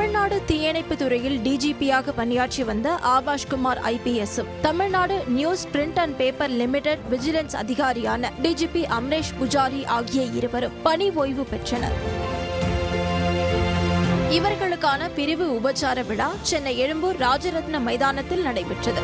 தமிழ்நாடு தீயணைப்பு துறையில் டிஜிபியாக பணியாற்றி வந்த ஆபாஷ் குமார் ஐபிஎஸும் Tamil Nadu news print and paper limited vigilance அதிகாரியான டிஜிபி அமரேஷ் புஜாரி ஆகிய இருவரும் பணி ஓய்வு பெற்றனர். இவர்களுக்கான பிரிவு உபச்சார விழா சென்னை எழும்பூர் ராஜரத்ன மைதானத்தில் நடைபெற்றது.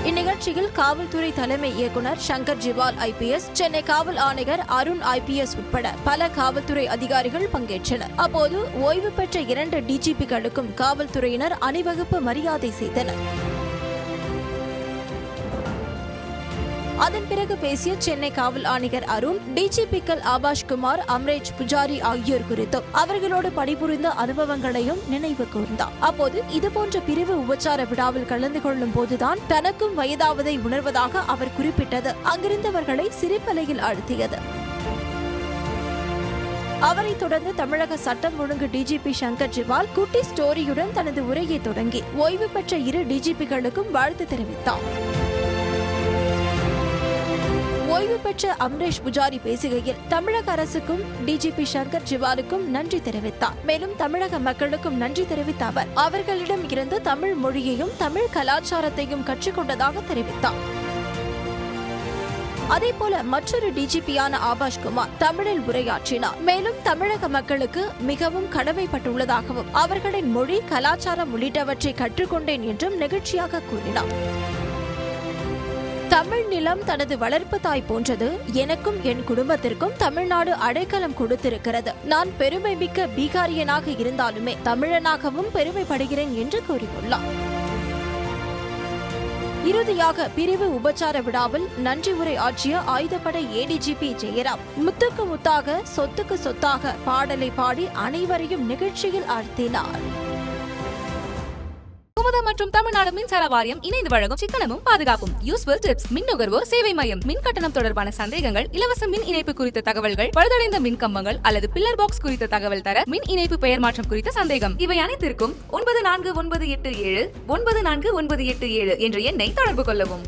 இந்நிகழ்ச்சியில் காவல்துறை தலைமை இயக்குநர் சங்கர் ஜிவால் ஐபிஎஸ், சென்னை காவல் ஆணையர் அருண் ஐபிஎஸ் உட்பட பல காவல்துறை அதிகாரிகள் பங்கேற்றனர். அப்போது ஓய்வு பெற்ற 2 டிஜிபிகளுக்கும் காவல்துறையினர் அணிவகுப்பு மரியாதை செய்தனர். அதன் பிறகு பேசிய சென்னை காவல் ஆணையர் அருண், டிஜிபிக்கள் ஆபாஷ் குமார், அமரேஷ் புஜாரி ஆகியோர் குறித்தும் அவர்களோடு பணிபுரிந்த அனுபவங்களையும் நினைவு கூர்ந்தார். அப்போது இதுபோன்ற பிரிவு உபச்சார விழாவில் கலந்து கொள்ளும் போதுதான் தனக்கும் வயதாவதை உணர்வதாக அவர் குறிப்பிட்டது அங்கிருந்தவர்களை சிரிப்பலையில் ஆழ்த்தியது. அவரைத் தொடர்ந்து தமிழக சட்டம் ஒழுங்கு டிஜிபி சங்கர் ஜிவால் குட்டி ஸ்டோரியுடன் தனது உரையை தொடங்கி ஓய்வு பெற்ற 2 டிஜிபிகளுக்கும் வாழ்த்து தெரிவித்தார். ஓய்வு பெற்ற அமரேஷ் புஜாரி பேசுகையில் தமிழக அரசுக்கும் டிஜிபி சங்கர் ஜிவாலுக்கும் நன்றி தெரிவித்தார். மேலும் தமிழக மக்களுக்கும் நன்றி தெரிவித்த அவர் அவர்களிடம் இருந்து தமிழ் மொழியையும் தமிழ் கலாச்சாரத்தையும் கற்றுக்கொண்டதாக தெரிவித்தார். அதேபோல மற்றொரு டிஜிபியான ஆபாஷ் குமார் தமிழில் உரையாற்றினார். மேலும் தமிழக மக்களுக்கு மிகவும் கடமைப்பட்டுள்ளதாகவும் அவர்களின் மொழி, கலாச்சாரம் உள்ளிட்டவற்றை கற்றுக்கொண்டேன் என்றும் நெகிழ்ச்சியாக கூறினார். தமிழ் நிலம் தனது வளர்ப்பு தாய் போன்றது. எனக்கும் என் குடும்பத்திற்கும் தமிழ்நாடு அடைக்கலம் கொடுத்திருக்கிறது. நான் பெருமை மிக்க பீகாரியனாக இருந்தாலுமே தமிழனாகவும் பெருமைப்படுகிறேன் என்று கூறியுள்ளார். இறுதியாக பிரிவு உபச்சார விழாவில் நன்றி உரை ஆற்றிய ஆயுதப்படை ஏடிஜிபி ஜெயராம், முத்துக்கு முத்தாக சொத்துக்கு சொத்தாக பாடலை பாடி அனைவரையும் நிகழ்ச்சியில் ஆழ்த்தினார். மற்றும் தமிழ்நாடு மின்சார வாரியம் இணைந்து வழங்கும் சிக்கனமும் பாதுகாப்பும் யூஸ்ஃபுல் டிப்ஸ். மின் நுகர்வோர் சேவை மையம். மின் கட்டணம் தொடர்பான சந்தேகங்கள், இலவச மின் இணைப்பு குறித்த தகவல்கள், பழுதடைந்த மின் கம்பங்கள் அல்லது பில்லர் பாக்ஸ் குறித்த தகவல் தர, மின் இணைப்பு பெயர் மாற்றம் குறித்த சந்தேகம், இவை அனைத்திற்கும் 9497 9497 என்ற எண்ணை தொடர்பு கொள்ளவும்.